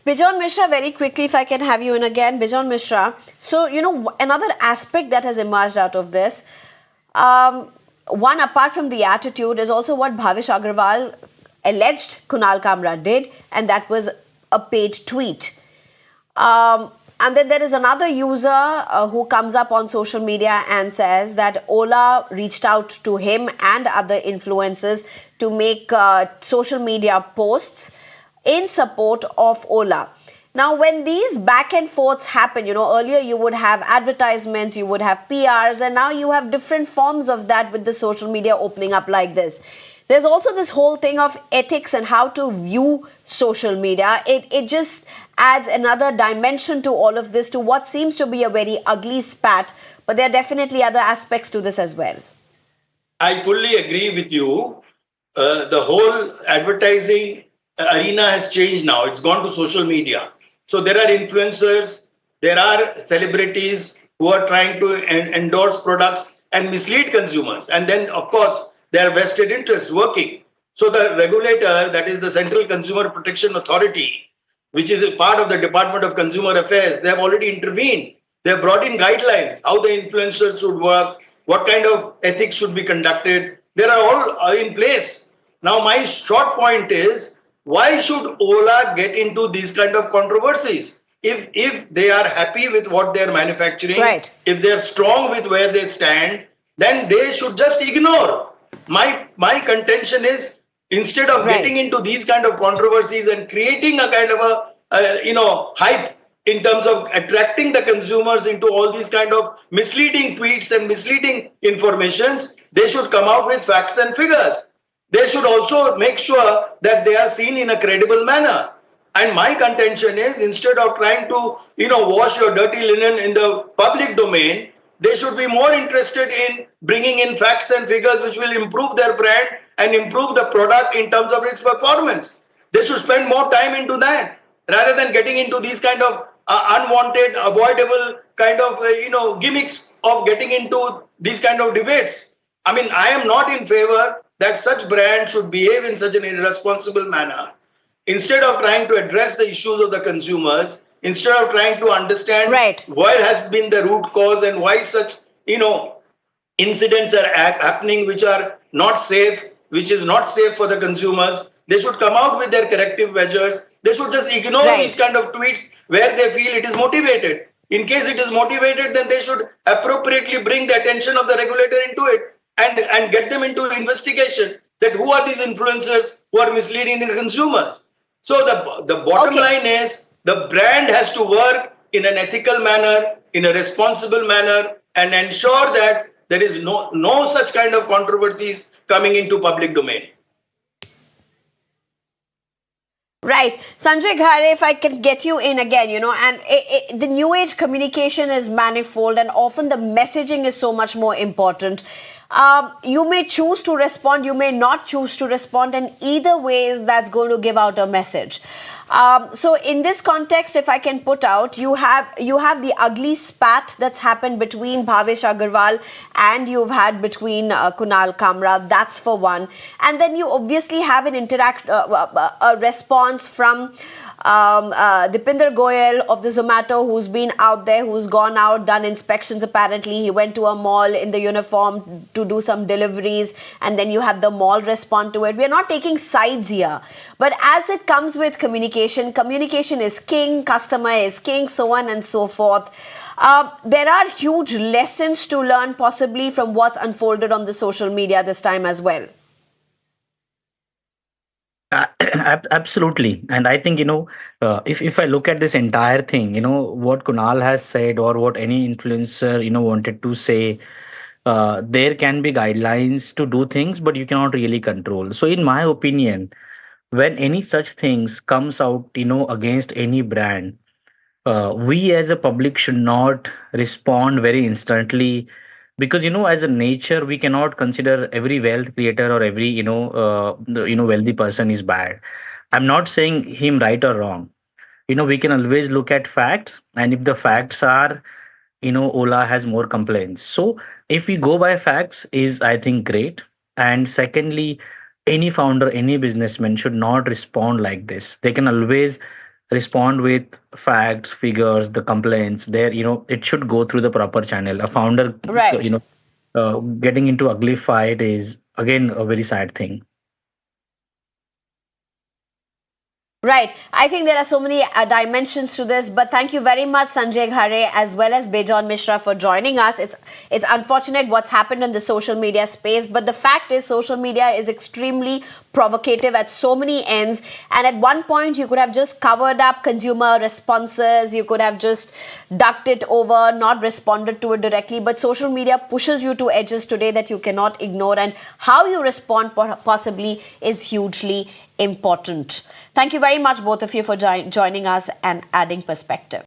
Bejon Mishra, very quickly, if I can have you in again. Bejon Mishra. So, another aspect that has emerged out of this, one apart from the attitude, is also what Bhavish Aggarwal alleged Kunal Kamra did, and that was a paid tweet. And then there is another user who comes up on social media and says that Ola reached out to him and other influencers to make social media posts in support of Ola. Now, when these back and forths happen, earlier you would have advertisements, you would have PRs, and now you have different forms of that with the social media opening up like this. There's also this whole thing of ethics and how to view social media. It just adds another dimension to all of this, to what seems to be a very ugly spat, but there are definitely other aspects to this as well. I fully agree with you. The whole advertising arena has changed now. It's gone to social media. So there are influencers, there are celebrities who are trying to endorse products and mislead consumers. And then, of course, their vested interests working. So the regulator, that is the Central Consumer Protection Authority, which is a part of the Department of Consumer Affairs, they have already intervened. They have brought in guidelines, how the influencers should work, what kind of ethics should be conducted. They are all in place. Now, my short point is, why should Ola get into these kind of controversies? If they are happy with what they are manufacturing, right, if they are strong with where they stand, then they should just ignore. My contention is, instead of getting into these kind of controversies and creating a kind of a hype in terms of attracting the consumers into all these kind of misleading tweets and misleading informations, they should come out with facts and figures. They should also make sure that they are seen in a credible manner. And my contention is, instead of trying to wash your dirty linen in the public domain, they should be more interested in bringing in facts and figures which will improve their brand and improve the product in terms of its performance. They should spend more time into that rather than getting into these kind of unwanted, avoidable kind of gimmicks of getting into these kind of debates. I mean, I am not in favor that such brands should behave in such an irresponsible manner. Instead of trying to address the issues of the consumers, instead of trying to understand what has been the root cause and why such incidents are happening which are not safe, which is not safe for the consumers, they should come out with their corrective measures. They should just ignore these kind of tweets where they feel it is motivated. In case it is motivated, then they should appropriately bring the attention of the regulator into it and get them into investigation, that who are these influencers who are misleading the consumers. So the bottom line is, the brand has to work in an ethical manner, in a responsible manner, and ensure that there is no such kind of controversies coming into public domain. Right. Sanjay Ghare, if I can get you in again, and the new age communication is manifold, and often the messaging is so much more important. You may choose to respond, you may not choose to respond, and either ways that's going to give out a message. So in this context, if I can put out, you have the ugly spat that's happened between Bhavish Aggarwal and you've had between Kunal Kamra. That's for one. And then you obviously have an a response from Dipinder Goyal of the Zomato, who's been out there, who's gone out, done inspections apparently. He went to a mall in the uniform to do some deliveries, and then you have the mall respond to it. We're not taking sides here. But as it comes with communication is king, customer is king, so on and so forth. There are huge lessons to learn possibly from what's unfolded on the social media this time as well. Absolutely. And I think, if I look at this entire thing, what Kunal has said or what any influencer, wanted to say, there can be guidelines to do things, but you cannot really control. So in my opinion, when any such things comes out, against any brand, we as a public should not respond very instantly, because as a nature we cannot consider every wealth creator or every wealthy person is bad. I'm not saying him right or wrong. We can always look at facts, and if the facts are Ola has more complaints, so if we go by facts, is I think great. And secondly, any founder, any businessman should not respond like this. They can always respond with facts, figures, the complaints. There, it should go through the proper channel. A founder, Right. getting into ugly fight is again a very sad thing. Right. I think there are so many dimensions to this, but thank you very much, Sanjay Ghare, as well as Bejon Mishra, for joining us. It's unfortunate what's happened in the social media space, but the fact is, social media is extremely provocative at so many ends. And at one point, you could have just covered up consumer responses, you could have just ducked it over, not responded to it directly. But social media pushes you to edges today that you cannot ignore, and how you respond possibly is hugely important. Thank you very much, both of you, for joining us and adding perspective.